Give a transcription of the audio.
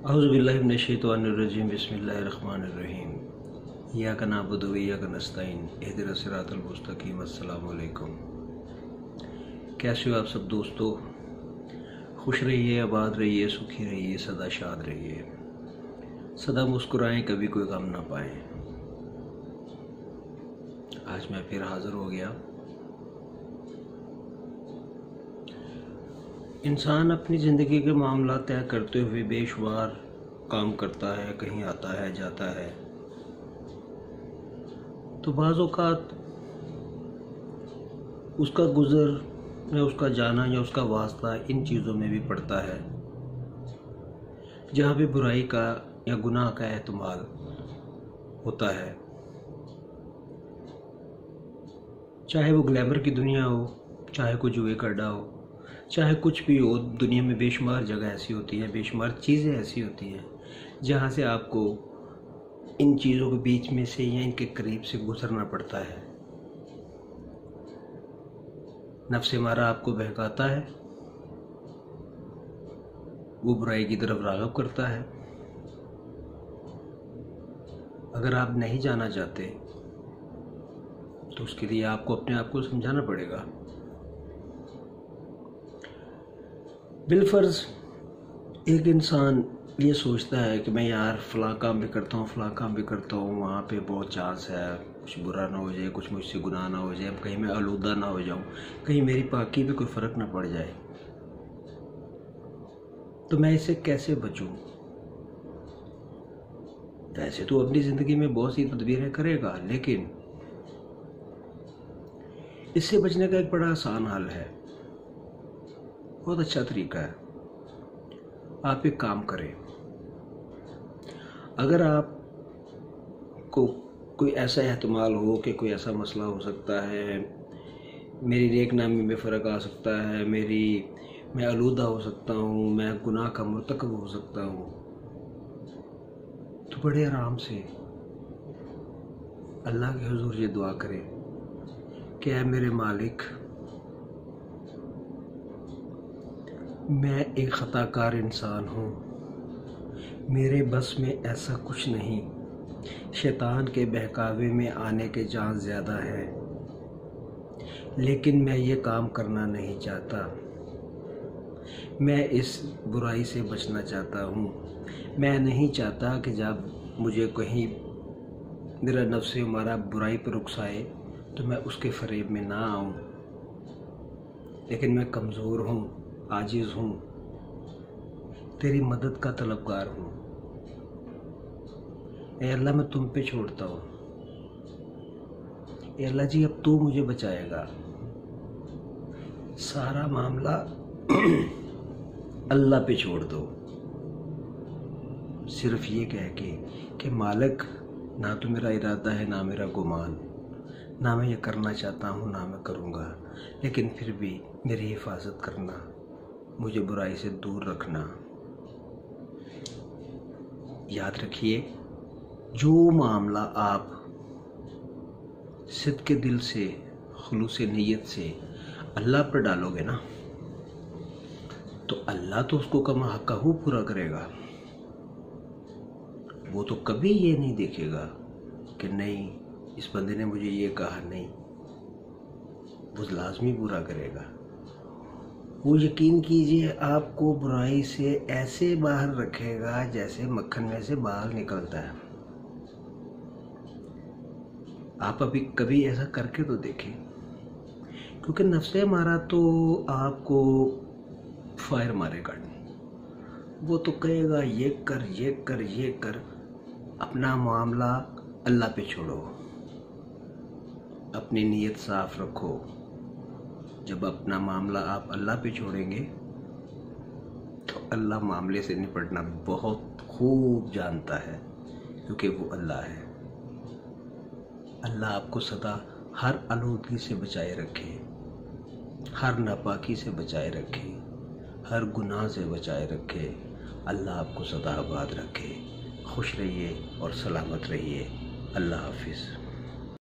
औज़ुबिल्लाहि मिनश्शैतानिर्रजीम बिस्मिल्लाहिर्रहमानिर्रहीम इय्याका नअबुदु व इय्याका नस्तईन इहदिना सिरातल मुस्तकीम। अस्सलामु अलैकुम। कैसे हो आप सब दोस्तों? खुश रहिए, आबाद रहिए, सुखी रहिए, सदा शाद रहिए, सदा मुस्कुराएं, कभी कोई गम ना पाएं। आज मैं फिर हाज़िर हो गया। इंसान अपनी ज़िंदगी के मामला तय करते हुए बेशुमार काम करता है, कहीं आता है जाता है, तो बाज़ औक़ात उसका गुज़र या उसका जाना या उसका वास्ता इन चीज़ों में भी पड़ता है जहाँ पे बुराई का या गुनाह का एहतमाल होता है। चाहे वो ग्लैमर की दुनिया हो, चाहे कोई जुए का अड्डा हो, चाहे कुछ भी हो, दुनिया में बेशुमार जगह ऐसी होती हैं, बेशुमार चीज़ें ऐसी होती हैं जहाँ से आपको इन चीज़ों के बीच में से या इनके करीब से गुजरना पड़ता है। नफ्स हमारा आपको बहकाता है, वो बुराई की तरफ राग़िब करता है। अगर आप नहीं जाना चाहते तो उसके लिए आपको अपने आप को समझाना पड़ेगा। बिलफर्ज एक इंसान ये सोचता है कि मैं यार फ़लाँ काम भी करता हूँ, फ़लाँ काम भी करता हूँ, वहाँ पे बहुत चांस है कुछ बुरा ना हो जाए, कुछ मुझसे गुनाह ना हो जाए, कहीं मैं आलूदा ना हो जाऊँ, कहीं मेरी पाकी पे कोई फ़र्क ना पड़ जाए, तो मैं इससे कैसे बचूँ। वैसे तो अपनी ज़िंदगी में बहुत सी तदबीरें करेगा, लेकिन इससे बचने का एक बड़ा आसान हल है, बहुत अच्छा तरीका है। आप एक काम करें, अगर आप को कोई ऐसा एहतमाल हो कि कोई ऐसा मसला हो सकता है, मेरी नेकनामी में फ़र्क आ सकता है, मैं आलूदा हो सकता हूँ, मैं गुनाह का मुर्तकब हो सकता हूँ, तो बड़े आराम से अल्लाह के हुजूर ये दुआ करें कि ऐ मेरे मालिक, मैं एक ख़ताकार इंसान हूँ, मेरे बस में ऐसा कुछ नहीं, शैतान के बहकावे में आने के चांस ज़्यादा है, लेकिन मैं ये काम करना नहीं चाहता। मैं इस बुराई से बचना चाहता हूँ। मैं नहीं चाहता कि जब मुझे कहीं मेरा नफ्स हमारा बुराई पर उकसाए तो मैं उसके फ़रेब में ना आऊँ, लेकिन मैं कमज़ोर हूँ, आजिज़ हूँ, तेरी मदद का तलबगार हूँ। ए अल्लाह, मैं तुम पे छोड़ता हूँ। ए अल्लाह जी, अब तू मुझे बचाएगा। सारा मामला अल्लाह पे छोड़ दो, सिर्फ ये कह के कि मालिक, ना तो मेरा इरादा है, ना मेरा गुमान, ना मैं ये करना चाहता हूँ, ना मैं करूँगा, लेकिन फिर भी मेरी हिफाजत करना, मुझे बुराई से दूर रखना। याद रखिए, जो मामला आप सिद्क़े दिल से, खुलूस नीयत से अल्लाह पर डालोगे ना, तो अल्लाह तो उसको कमा हक़हू पूरा करेगा। वो तो कभी ये नहीं देखेगा कि नहीं, इस बंदे ने मुझे ये कहा, नहीं, वो लाज़मी पूरा करेगा। वो यकीन कीजिए आपको बुराई से ऐसे बाहर रखेगा जैसे मक्खन में से बाल निकलता है। आप अभी कभी ऐसा करके तो देखें, क्योंकि नफ्स हमारा तो आपको फायर मारेगा। वो तो कहेगा ये कर, ये कर, ये कर। अपना मामला अल्लाह पे छोड़ो, अपनी नीयत साफ रखो। जब अपना मामला आप अल्लाह पे छोड़ेंगे तो अल्लाह मामले से निपटना बहुत खूब जानता है, क्योंकि वो अल्लाह है। अल्लाह आपको सदा हर आलूदगी से बचाए रखे, हर नापाकी से बचाए रखे, हर गुनाह से बचाए रखे। अल्लाह आपको सदा आबाद रखे। खुश रहिए और सलामत रहिए। अल्लाह हाफिज़।